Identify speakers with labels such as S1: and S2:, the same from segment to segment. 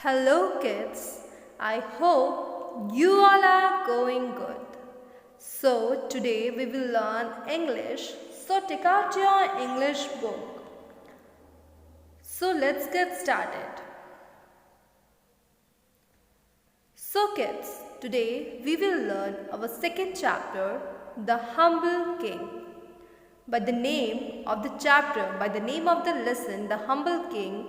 S1: Hello, kids. I hope you all are going good. So, today we will learn English. So, take out your English book. So, let's get started. So, kids, today we will learn our second chapter, The Humble King. By the name of the chapter, by the name of the lesson, The Humble King,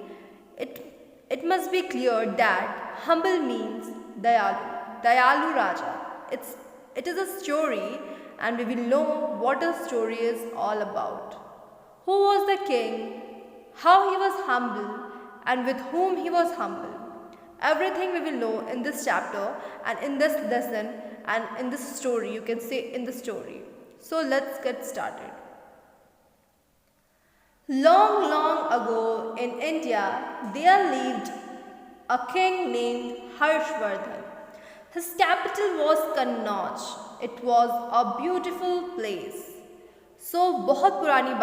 S1: it must be clear that humble means Dayalu Raja. It is a story and we will know what the story is all about. Who was the king, how he was humble and with whom he was humble. Everything we will know in this chapter and in this lesson and in this story, you can say in the story. So let's get started. Long, long ago in India, there lived a king named Harshvardhan. His capital was Kannauj. It was a beautiful place. So बहुत पुरानी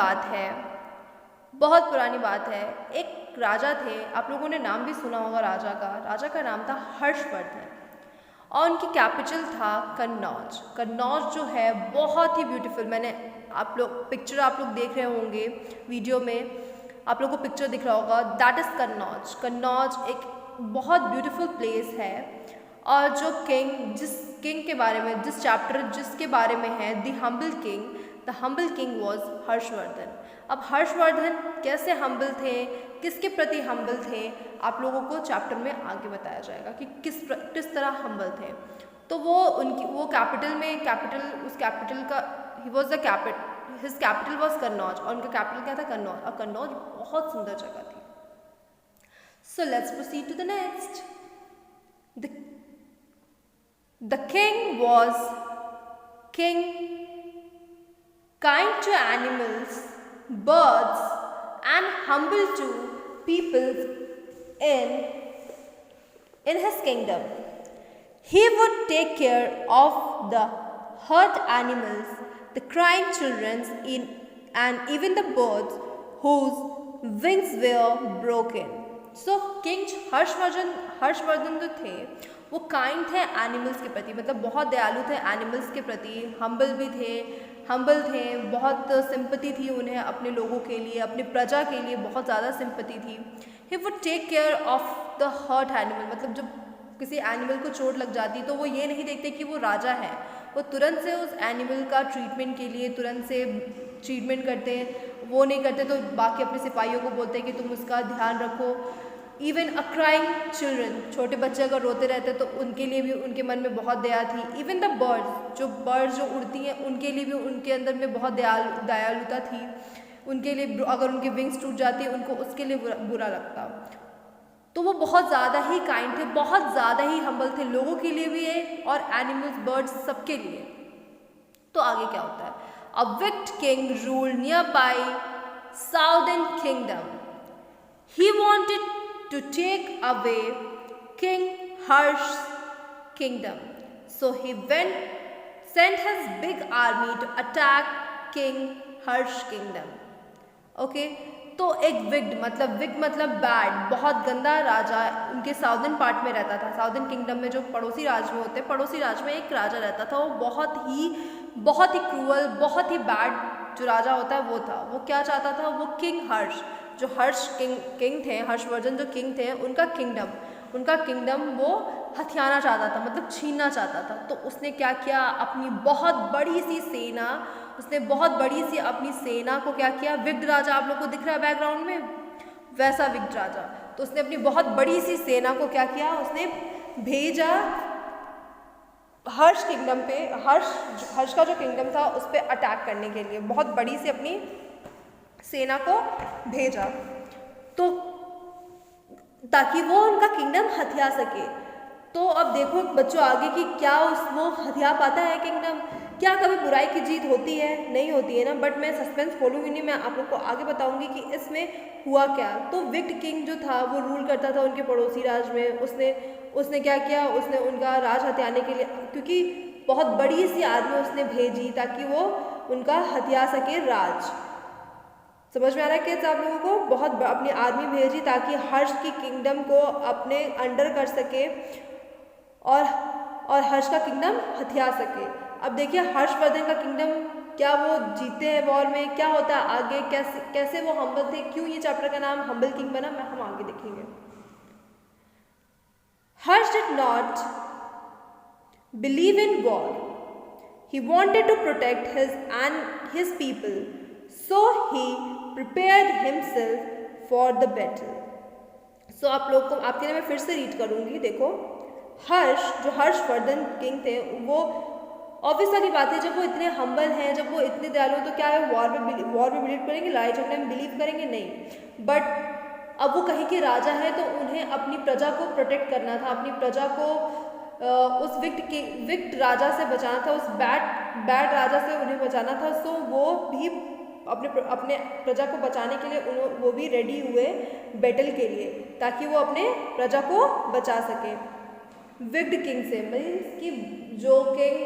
S1: बात है एक राजा थे, आप लोगों ने नाम भी सुना होगा राजा का नाम था हर्षवर्धन और उनकी कैपिटल था कन्नौज। कन्नौज जो है बहुत ही ब्यूटीफुल, मैंने आप लोग देख रहे होंगे वीडियो में, आप लोग को पिक्चर दिख रहा होगा, दैट इज़ कन्नौज। कन्नौज एक बहुत ब्यूटीफुल प्लेस है और जो जिसके बारे में है the humble king was Harshvardhan. अब हर्षवर्धन कैसे हम्बल थे, किसके प्रति हम्बल थे, आप लोगों को चैप्टर में आगे बताया जाएगा कि किस तरह हम्बल थे। तो हिज कैपिटल वॉज कन्नौज और उनका कैपिटल क्या था, कन्नौज। और कन्नौज बहुत सुंदर जगह थी। So let's proceed to the next. The king was kind to animals, birds, and humble to people in his kingdom. He would take care of the hurt animals, the crying children, and even the birds whose wings were broken. So King Harshvardhan जो थे वो kind थे animals के प्रति, मतलब बहुत दयालु थे एनिमल्स के प्रति, हम्बल थे, बहुत सिंपैथी थी उन्हें अपने लोगों के लिए, अपनी प्रजा के लिए बहुत ज़्यादा सिंपैथी थी। He would take care of the hurt animal, मतलब जब किसी एनिमल को चोट लग जाती तो वो ये नहीं देखते कि वो राजा है, वो तुरंत से उस एनिमल का ट्रीटमेंट करते हैं। वो नहीं करते तो बाकी अपने सिपाहियों को बोलते हैं कि तुम उसका ध्यान रखो। इवन अ क्राइंग चिल्ड्रन, छोटे बच्चे अगर रोते रहते तो उनके लिए भी उनके मन में बहुत दया थी। इवन द बर्ड्स जो उड़ती हैं उनके लिए भी उनके अंदर में बहुत दयालुता थी। उनके लिए अगर उनकी विंग्स टूट जाती है उनको उसके लिए बुरा लगता। तो वो बहुत ज़्यादा ही काइंड थे, बहुत ज़्यादा ही हम्बल थे, लोगों के लिए भी है और एनिमल्स, बर्ड्स, सबके लिए। तो आगे क्या होता है, a wicked king rule nearby southern kingdom. He wanted to take away King Harsh's kingdom. So he sent his big army to attack King Harsh's kingdom. Okay, तो एक विक्ड मतलब बैड, बहुत गंदा राजा उनके साउदर्न पार्ट में रहता था। Southern kingdom में जो पड़ोसी राज्य में होते हैं, पड़ोसी राज्य में एक राजा रहता था, वो बहुत ही क्रूअल, बहुत ही बैड जो राजा होता है वो था। वो क्या चाहता था, वो किंग हर्ष, जो किंग थे, हर्षवर्धन जो किंग थे, उनका किंगडम वो हथियाना चाहता था, मतलब छीनना चाहता था। तो उसने क्या किया, अपनी बहुत बड़ी सी अपनी सेना को क्या किया, विक्ड राजा आप लोग को दिख रहा है बैकग्राउंड में, वैसा विक्ड राजा। तो उसने अपनी बहुत बड़ी सी सेना को क्या किया, उसने भेजा हर्ष किंगडम पे, हर्ष का जो किंगडम था उस पर अटैक करने के लिए बहुत बड़ी सी अपनी सेना को भेजा, तो ताकि वो उनका किंगडम हथिया सके। तो अब देखो बच्चों आगे कि क्या वो हथिया पाता है किंगडम, क्या कभी बुराई की जीत होती है, नहीं होती है ना। बट मैं सस्पेंस खोलूंगी नहीं, मैं आप लोग को आगे बताऊंगी कि इसमें हुआ क्या। तो विक्ड किंग जो था वो रूल करता था उनके पड़ोसी राज में। उसने क्या किया, उसने उनका राज हथियाने के लिए, क्योंकि बहुत बड़ी सी आर्मी उसने भेजी ताकि वो उनका हथिया सके राज। समझ में आ रहा है कि आप लोगों को? बहुत अपनी आर्मी भेजी ताकि हर्ष की किंगडम को अपने अंडर कर सके और हर्ष का किंगडम हथिया सके। अब देखिए हर्षवर्धन का किंगडम, क्या वो जीते हैं वॉर में, क्या होता है आगे, कैसे वो हम्बल थे, क्यों ये चैप्टर का नाम हम्बल किंग बना, हम आगे देखेंगे। Harsh did not believe in war, he wanted to protect his people, so he prepared himself for the battle. So आप लोग को आपके लिए मैं फिर से रीड करूँगी। देखो हर्ष, जो हर्षवर्धन किंग थे, वो ऑब्वियस वाली बात है, जब वो इतने हम्बल हैं, जब वो इतने दयालु, तो क्या है वॉर में बिलीव करेंगे, लड़ाई झगड़े में बिलीव करेंगे? नहीं। बट अब वो कहीं के राजा हैं तो उन्हें अपनी प्रजा को प्रोटेक्ट करना था, अपनी प्रजा को उस विक्ट राजा से बचाना था, उस बैड राजा से उन्हें बचाना था। सो वो भी अपने प्रजा को बचाने के लिए वो भी रेडी हुए बैटल के लिए, ताकि वो अपने प्रजा को बचा सके विक्ड किंग से, मीन्स कि जो किंग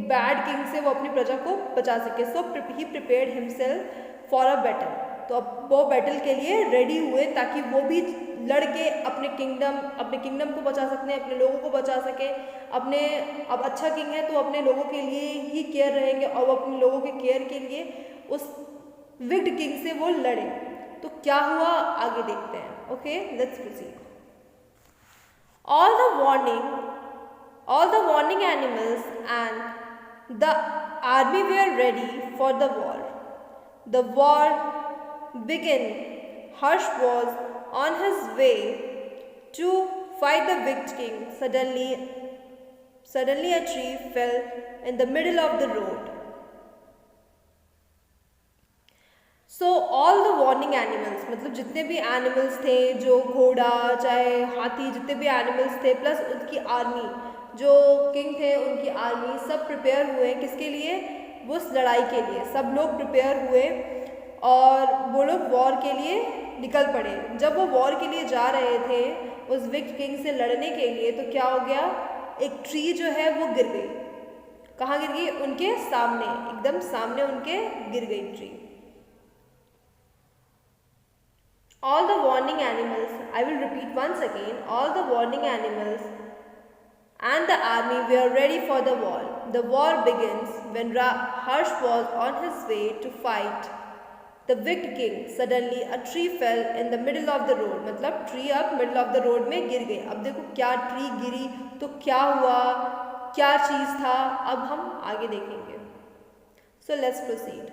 S1: बैड किंग से वो अपनी प्रजा को बचा सके। So he prepared himself for a battle, तो अब वो बैटल के लिए रेडी हुए ताकि वो भी लड़ के अपने किंगडम को बचा सकते हैं, अपने लोगों को बचा सके। अब अच्छा किंग है तो अपने लोगों के लिए ही केयर रहेंगे और वो अपने लोगों के केयर के लिए उस विक्ड किंग से वो लड़े। तो क्या हुआ आगे देखते हैं। Okay, let's proceed. All the warning animals and the army were ready for the war. The war began. Harsh was on his way to fight the wicked king. Suddenly a tree fell in the middle of the road. So all the warning animals, मतलब जितने भी animals थे, जो घोड़ा चाहे हाथी, जितने भी एनिमल्स थे, प्लस उनकी आर्मी, जो किंग थे उनकी आर्मी, सब प्रिपेयर हुए किसके लिए? वो उस लड़ाई के लिए सब लोग प्रिपेयर हुए और वो लोग वॉर के लिए निकल पड़े। जब वो वॉर के लिए जा रहे थे उस विक्ट किंग से लड़ने के लिए, तो क्या हो गया, एक ट्री जो है वो गिर गई। कहाँ गिर गई? उनके सामने, एकदम सामने उनके गिर गई tree. All the warning animals, I will repeat once again, all the warning animals and the army were ready for the war. The war begins when Harsh was on his way to fight the wicked king. Suddenly a tree fell in the middle of the road. मतलब tree अब middle of the road में गिर गई। अब देखो क्या tree गिरी तो क्या हुआ, क्या चीज़ था, अब हम आगे देखेंगे। So let's proceed.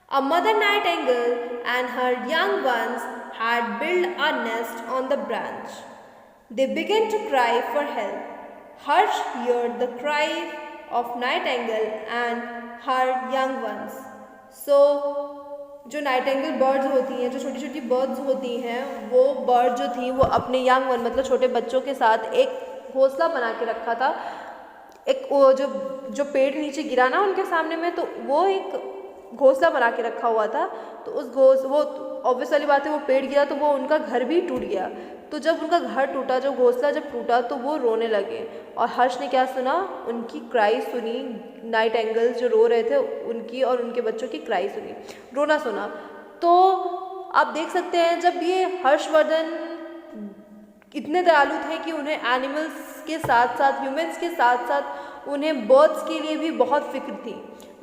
S1: A mother nightingale and her young ones had built a nest on the branch. They began to cry for help. Harsh heard the cry of nightingale and her young ones. So, जो Nightingale birds होती हैं, जो छोटी छोटी birds होती हैं, वो bird जो थी वो अपने यंग वन मतलब छोटे बच्चों के साथ एक घोंसला बना के रखा था। एक वो जो पेड़ नीचे गिरा ना उनके सामने में, तो वो एक घोंसला बना के रखा हुआ था। तो वो ऑब्वियस वाली बात है, वो पेड़ गिरा तो वो उनका घर भी टूट गया। तो जब उनका घर टूटा, जो घोंसला जब टूटा, तो वो रोने लगे। और हर्ष ने क्या सुना? उनकी क्राई सुनी। नाइट एंगल्स जो रो रहे थे उनकी और उनके बच्चों की क्राई सुनी, रोना सुना। तो आप देख सकते हैं जब ये हर्षवर्धन इतने दयालु थे कि उन्हें एनिमल्स के साथ साथ, ह्यूमंस के साथ साथ उन्हें बर्ड्स के लिए भी बहुत फिक्र थी।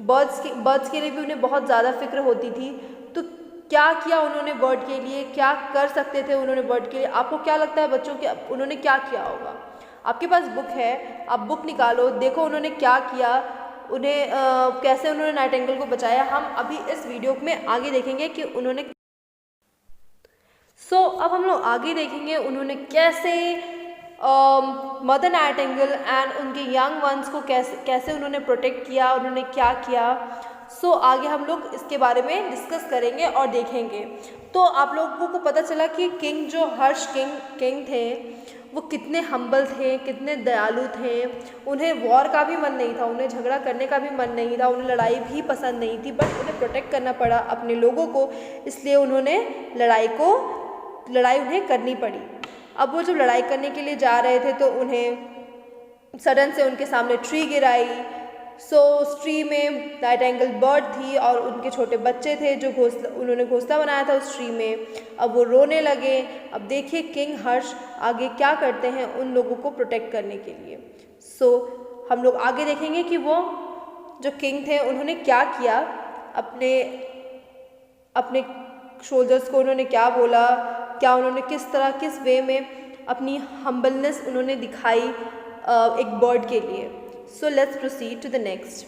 S1: बर्ड्स के लिए भी उन्हें बहुत ज़्यादा फिक्र होती थी। तो क्या किया उन्होंने बर्ड के लिए, क्या कर सकते थे उन्होंने बर्ड के लिए? आपको क्या लगता है बच्चों के उन्होंने क्या किया होगा? आपके पास बुक है, आप बुक निकालो, देखो उन्होंने क्या किया, कैसे उन्होंने नाइटिंगेल को बचाया। हम अभी इस वीडियो में आगे देखेंगे कि उन्होंने अब हम लोग आगे देखेंगे उन्होंने कैसे मदर नाइटिंगेल एंड उनके यंग वंस को कैसे उन्होंने प्रोटेक्ट किया, उन्होंने क्या किया। आगे हम लोग इसके बारे में डिस्कस करेंगे और देखेंगे। तो आप लोगों को पता चला कि किंग जो हर्ष किंग थे वो कितने हम्बल थे, कितने दयालु थे। उन्हें वॉर का भी मन नहीं था, उन्हें झगड़ा करने का भी मन नहीं था, उन्हें लड़ाई भी पसंद नहीं थी, बट उन्हें प्रोटेक्ट करना पड़ा अपने लोगों को, इसलिए उन्होंने लड़ाई उन्हें करनी पड़ी। अब वो जब लड़ाई करने के लिए जा रहे थे तो उन्हें सडन से उनके सामने ट्री गिराई। सो उस ट्री में नाइटिंगेल बर्ड थी और उनके छोटे बच्चे थे जो उन्होंने घोंसला बनाया था उस ट्री में। अब वो रोने लगे। अब देखिए किंग हर्ष आगे क्या करते हैं उन लोगों को प्रोटेक्ट करने के लिए। सो हम लोग आगे देखेंगे कि वो जो किंग थे उन्होंने क्या किया, अपने अपने सोल्जर्स को उन्होंने क्या बोला, क्या उन्होंने किस तरह किस वे में अपनी हम्बलनेस उन्होंने दिखाई एक बर्ड के लिए। So let's proceed to the next.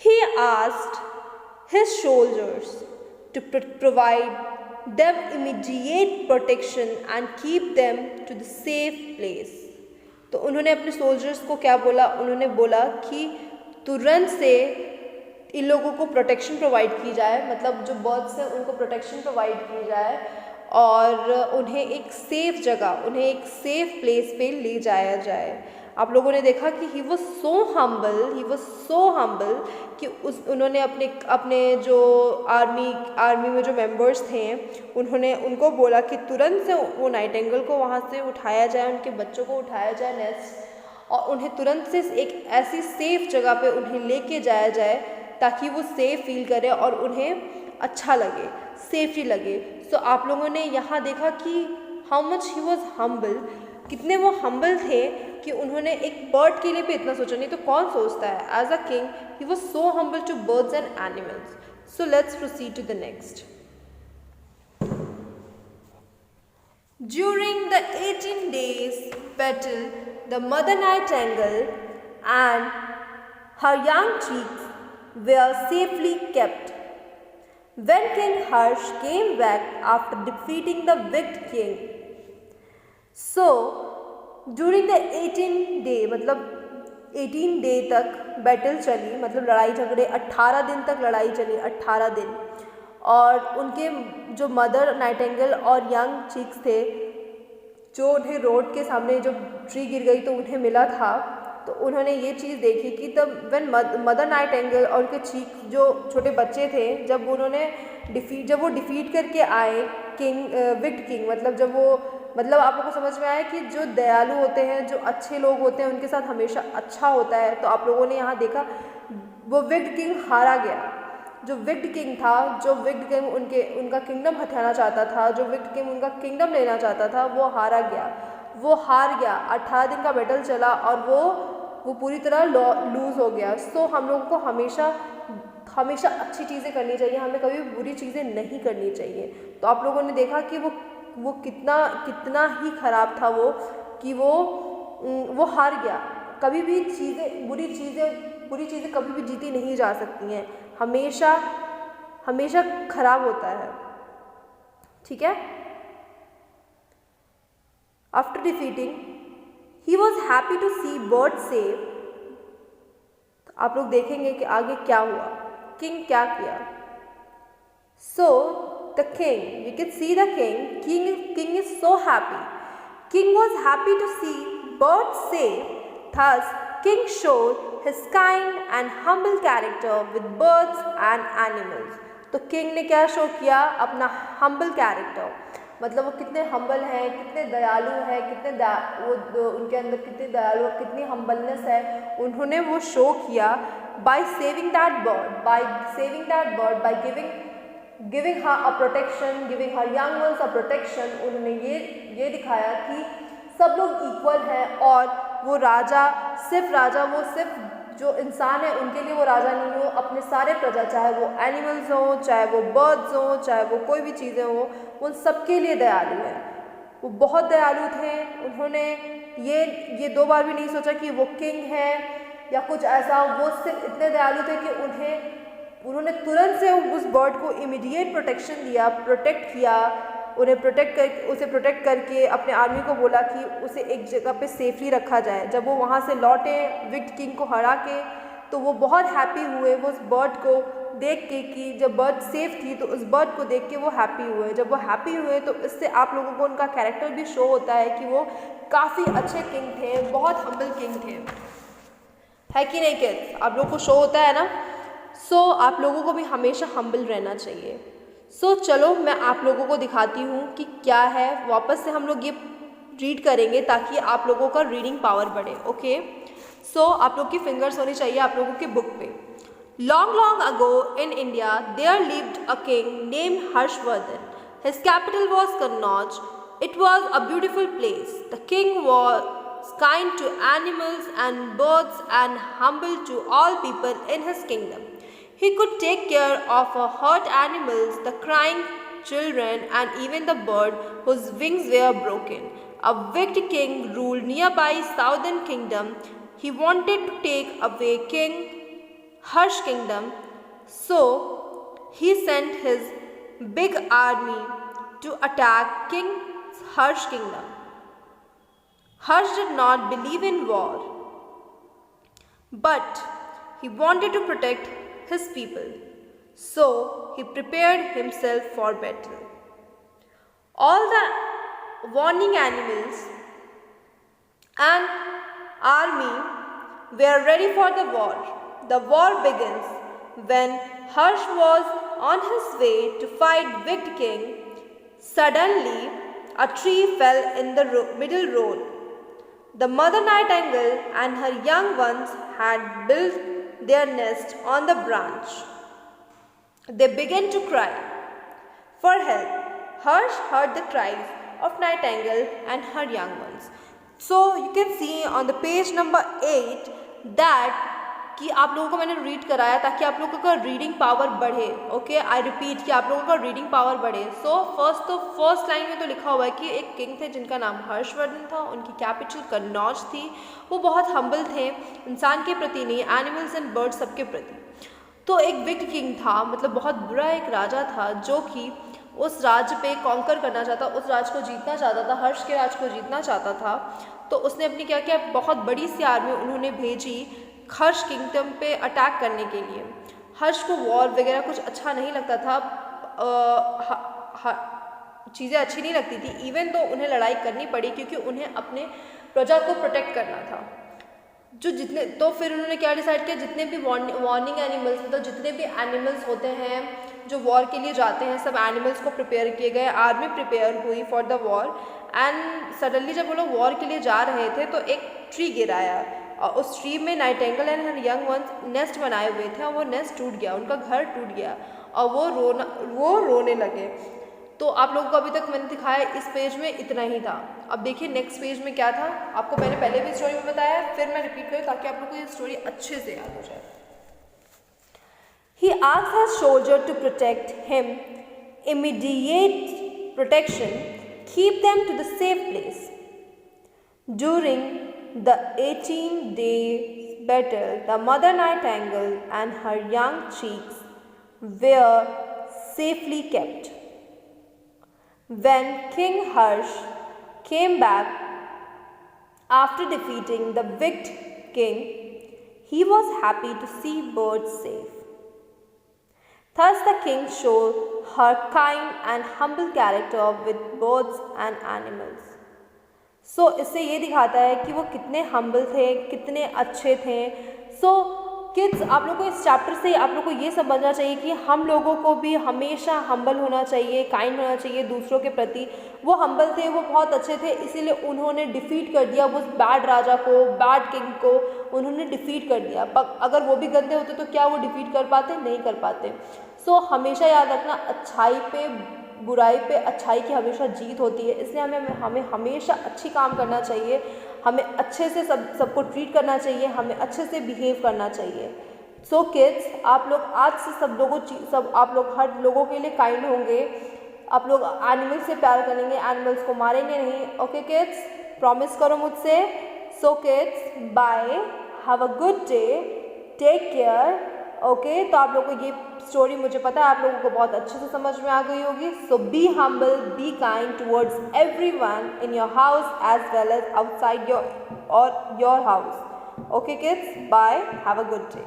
S1: He asked his soldiers to provide them immediate protection and keep them to the safe place. तो उन्होंने अपने सोल्जर्स को क्या बोला, उन्होंने बोला कि तुरंत से इन लोगों को प्रोटेक्शन प्रोवाइड की जाए, मतलब जो बर्ड्स हैं उनको प्रोटेक्शन प्रोवाइड की जाए और उन्हें एक सेफ जगह, उन्हें एक सेफ प्लेस पे ले जाया जाए। आप लोगों ने देखा कि ही वॉज सो हम्बल कि उन्होंने अपने जो आर्मी में जो मेंबर्स थे उन्होंने उनको बोला कि तुरंत से वो नाइटिंगेल को वहाँ से उठाया जाए, उनके बच्चों को उठाया जाए नेस्ट, और उन्हें तुरंत से एक ऐसी सेफ जगह पे उन्हें लेके जाया जाए ताकि वो सेफ फील करे और उन्हें अच्छा लगे, सेफ्टी लगे। सो आप लोगों ने यहाँ देखा कि how much he was humble, कितने वो हम्बल थे कि उन्होंने एक बर्ड के लिए भी इतना सोचा, नहीं तो कौन सोचता है। As a king he was so humble to birds and animals. So let's proceed to the next. During the 18 days battle, the mother nightingale and her young chicks were safely kept. When King Harsh came back after defeating the wicked king, so during the 18 day मतलब 18 day तक battle चली, मतलब लड़ाई झगड़े 18 दिन तक लड़ाई चली, 18 दिन। और उनके जो मदर नाइटिंगेल और यंग चीक्स थे जो उन्हें रोड के सामने जो ट्री गिर गई तो उन्हें मिला था, तो उन्होंने ये चीज़ देखी कि तब व्हेन मदर नाइटिंगेल और उनके चीक जो छोटे बच्चे थे जब वो डिफीट करके आए विक्ड किंग, मतलब आप लोगों को समझ में आया कि जो दयालु होते हैं, जो अच्छे लोग होते हैं उनके साथ हमेशा अच्छा होता है। तो आप लोगों ने यहाँ देखा वो विक्ड किंग हारा गया। जो विक्ड किंग था, जो विक्ड किंग उनका किंगडम हथियाना चाहता था, जो विक्ड किंग उनका किंगडम लेना चाहता था, वो हार गया। 18 दिन का बैटल चला और वो पूरी तरह लूज़ हो गया। सो हम लोगों को हमेशा अच्छी चीज़ें करनी चाहिए, हमें कभी भी बुरी चीज़ें नहीं करनी चाहिए। तो आप लोगों ने देखा कि वो कितना ही ख़राब था वो कि वो हार गया। कभी भी बुरी चीज़ें कभी भी जीती नहीं जा सकती हैं, हमेशा ख़राब होता है, ठीक है। After defeating, he was happy to see birds safe. आप लोग देखेंगे कि आगे क्या हुआ, किंग क्या किया। So the king, we can see the king is so happy. King was happy to see birds safe. Thus, king showed his kind and humble character with birds and animals. तो king ने क्या show किया, अपना humble character, मतलब वो कितने humble हैं, कितने दयालु हैं, उनके अंदर कितनी दयालु, कितनी हम्बलनेस है, उन्होंने वो शो किया by saving that bird, by giving her a protection, giving her young ones a protection। उन्होंने ये दिखाया कि सब लोग इक्वल हैं और वो सिर्फ जो इंसान है उनके लिए वो राजा नहीं हो, अपने सारे प्रजा, चाहे वो एनिमल्स हों, चाहे वो बर्ड्स हों, चाहे वो कोई भी चीज़ें हों, उन सबके लिए दयालु है। वो बहुत दयालु थे। उन्होंने ये 2 बार भी नहीं सोचा कि वो किंग है या कुछ ऐसा। वो सिर्फ इतने दयालु थे कि उन्होंने तुरंत से उस बर्ड को इमीडिएट प्रोटेक्शन दिया, प्रोटेक्ट किया, उसे प्रोटेक्ट करके अपने आर्मी को बोला कि उसे एक जगह पे सेफली रखा जाए। जब वो वहाँ से लौटे विक्ड किंग को हरा के, तो वो बहुत हैप्पी हुए वो उस बर्ड को देख के कि जब बर्ड सेफ थी तो उस बर्ड को देख के वो हैप्पी हुए। जब वो हैप्पी हुए तो इससे आप लोगों को उनका कैरेक्टर भी शो होता है कि वो काफ़ी अच्छे किंग थे, बहुत हम्बल किंग थे, है कि नहीं किड्स? आप लोगों को शो होता है ना। सो आप लोगों को भी हमेशा हम्बल रहना चाहिए। सो चलो मैं आप लोगों को दिखाती हूँ कि क्या है। वापस से हम लोग रीड करेंगे ताकि आप लोगों का रीडिंग पावर बढ़े. ओके, सो आप लोग की फिंगर्स होनी चाहिए आप लोगों की बुक पे. Long, long ago in India, there lived a king named Harshvardhan. His capital was Kannauj. It was a beautiful place. The king was kind to animals and birds and humble to all people in his kingdom. He could take care of hurt animals, the crying children, and even the bird whose wings were broken. A wicked king ruled nearby southern kingdom. He wanted to take away King Harsh kingdom, so he sent his big army to attack King Harsh kingdom. Harsh did not believe in war, but he wanted to protect his people, so he prepared himself for battle. All the warning animals and army were ready for the war. The war begins when Harsh was on his way to fight wicked king. Suddenly, a tree fell in the middle road. The mother nightingale and her young ones had built their nest on the branch. They began to cry for help. Harsh heard the cries of nightingale and her young ones. So you can see on the page number 8 that कि आप लोगों को मैंने read कराया ताकि आप लोगों का रीडिंग पावर बढ़े. ओके, आई रिपीट कि आप लोगों का रीडिंग पावर बढ़े. सो फर्स्ट लाइन में तो लिखा हुआ है कि एक किंग थे जिनका नाम हर्षवर्धन था. उनकी कैपिटल कन्नौज थी. वो बहुत हम्बल थे, इंसान के प्रति नहीं, एनिमल्स एंड बर्ड्स सबके प्रति. तो एक विक्ड किंग था, मतलब बहुत बुरा एक राजा था जो कि उस राज्य पे कॉन्कर करना चाहता, उस राज्य को जीतना चाहता था, हर्ष के राज्य को जीतना चाहता था. तो उसने अपनी क्या किया, बहुत बड़ी सी आर्मी उन्होंने भेजी हर्ष किंगडम पे अटैक करने के लिए. हर्ष को वॉर वगैरह कुछ अच्छा नहीं लगता था, चीज़ें अच्छी नहीं लगती थी. इवन तो उन्हें लड़ाई करनी पड़ी क्योंकि उन्हें अपने प्रजा को प्रोटेक्ट करना था. तो फिर उन्होंने क्या डिसाइड किया, जितने भी वार्निंग एनिमल्स, मतलब जितने भी एनिमल्स होते हैं जो वॉर के लिए जाते हैं, सब एनिमल्स को प्रिपेयर किए गए. आर्मी प्रिपेयर हुई for the war. And suddenly जब वो लोग वॉर के लिए जा रहे थे तो एक ट्री गिराया और उस ट्री में Nightingale and her young ones nest बनाए हुए थे और वो नेस्ट टूट गया, उनका घर टूट गया और वो रोने लगे. तो आप लोगों को अभी तक मैंने दिखाया इस पेज में इतना ही था. अब देखिए नेक्स्ट पेज में क्या था. आपको मैंने पहले भी स्टोरी में बताया, फिर मैं रिपीट करूँ ताकि आप लोग को ये स्टोरी अच्छे से याद हो जाए. He asked his soldier to protect him, immediate protection, keep them to the safe place. During the 18-day battle, the mother nightingale and her young chicks were safely kept. When King Harsh came back after defeating the wicked king, he was happy to see birds safe. Thus the king showed her kind and humble character with birds and animals. So इससे ये दिखाता है कि वो कितने humble थे, कितने अच्छे थे. सो किड्स, आप लोगों को इस चैप्टर से आप लोगों को ये समझना चाहिए कि हम लोगों को भी हमेशा हम्बल होना चाहिए, काइंड होना चाहिए दूसरों के प्रति. वो हम्बल थे, वो बहुत अच्छे थे, इसीलिए उन्होंने डिफ़ीट कर दिया उस बैड राजा को, बैड किंग को उन्होंने डिफ़ीट कर दिया. अगर वो भी गंदे होते तो क्या वो डिफ़ीट कर पाते? नहीं कर पाते. सो हमेशा याद रखना, अच्छाई पे बुराई पे अच्छाई की हमेशा जीत होती है. इसलिए हमें हमेशा अच्छी काम करना चाहिए, हमें अच्छे से सबको ट्रीट करना चाहिए, हमें अच्छे से बिहेव करना चाहिए. सो किड्स, आप लोग आज से आप लोग हर लोगों के लिए काइंड होंगे. आप लोग एनिमल से प्यार करेंगे, एनिमल्स को मारेंगे नहीं. ओके किड्स, प्रॉमिस करो मुझसे. So kids, bye, have a good day, take care. Okay, तो आप लोगों को ये स्टोरी मुझे पता है आप लोगों को बहुत अच्छे से समझ में आ गई होगी. So be humble, be kind towards everyone in your house as well as outside your house. Okay kids, bye, have a good day.